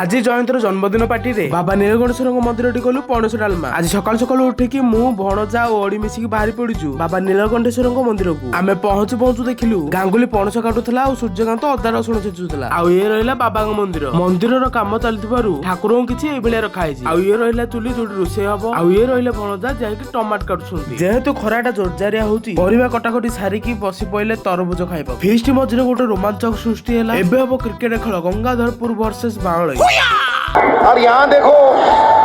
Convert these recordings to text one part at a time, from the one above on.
आज जयंतर जन्मदिन पार्टी रे बाबा नीलकंठेश्वर मंदिर टी गलु पणस डालमा। आज सकाल सकाल उठिकी मु भणजा और ओडी मिसिकी बाहरी पड़ीचु बाबा नीलकंठेश्वर मंदिर को। आमे पहुंचु पहुंचु देखिलु गांगुली पणस काटुथला और सूर्यकांत अदा रसुण छेचुथला। आ ये रहिला बाबा मंदिर। मंदिर रो काम चलथिबारु ठाकुरन किछि एबेले रखा हैछि। आ ये रहिला चुली जोडी रोसे हबो। आ ये रहिला भणजा जायकि टमाटर काटुछंती। जेहेतु खराटा जोरजारिया होउची परिवा कटाकटी सारिकी बसी पइले तरबुज खाइबो। फीस्ट मझरे गोटे रोमांचक सृष्टि हैला। एबे हबो क्रिकेट खेल गंगाधरपुर वर्सेस बांगड़ी। और यहाँ देखो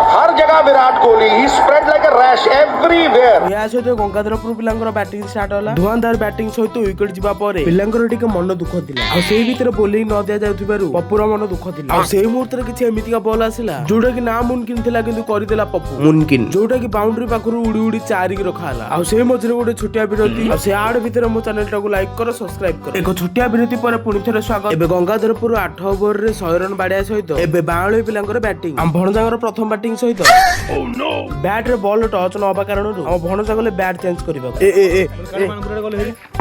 हर जगह विराट कोहली ही spread like a rash everywhere. या सहित गंगाधरपुर पिलांकर बैटिंग स्टार्ट होला। धुआंधार बैटिंग सहित विकेट जिबा परे पिलांकर टिके मन दुख थिला। आ सेही भीतर बॉलिंग न दिया जाउथिबारु पप्पुर मन दुख थिला। आ सेही मुहूर्त रे किछि एमिति का बॉल आसिला जोडा कि ना मुमकिन थिला किंतु करि देला पप्पू मुमकिन जोडा कि बाउंड्री पाखरु उडी उडी चारि के रखा हला। आ सेही मझरे गोटे छोटिया विरति। आ से आड भीतर मो चैनल टाको लाइक करो सब्सक्राइब करो। एक छोटिया विरति पर पुनि थरे स्वागत। एबे गंगाधरपुर 8 ओवर रे 100 रन बाडिया सहित एबे बांगळी पिलांकर बैटिंग। हम भणजांगर प्रथम बैटिंग सहित बैट रे बॉल टच न होबा कारण हम भणजा गले बैट चेंज करबा।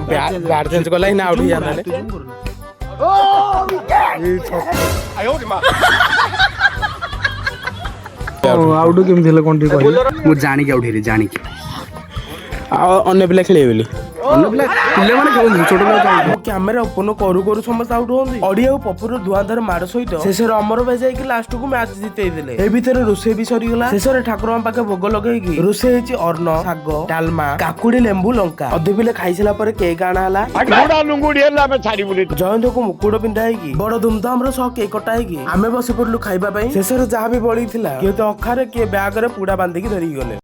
बैट चेंज करला ही ना आउट जाना आउट केमि थिले कोन ठीक कहले मु जानि के आउट हेरि जानि के अन्य पिला खेले बोली अन्य पिले माने खेलु छोट ना कैमेरा ओपन करू करू समस्त आउट होंदी। ऑडियो और पपुर धुआंधार मार सहित शेषर अमर भाई जाई लास्ट को मैच जितेई देले। ए भीतर रोसे भी सरी गला। शेषर ठाकुर पाखे भोग लगेगी रोसे हेची अर्ण साग डालमा काकुड़ी लेंबू लंका अधे पिले खाइसला पर केक आना हला। घोड़ा लुंगुड़ी हल्ला में छाड़ी बुली जयंत को मुकुट पिंधा हैकी बड़ धूमधाम रो सह केक कटा हैकी आमे बस पड़लु खाइबा पई। शेषर जहां भी बळी थिला किए तो अखारे किए बैग रे पुडा बांधी की धरी गले।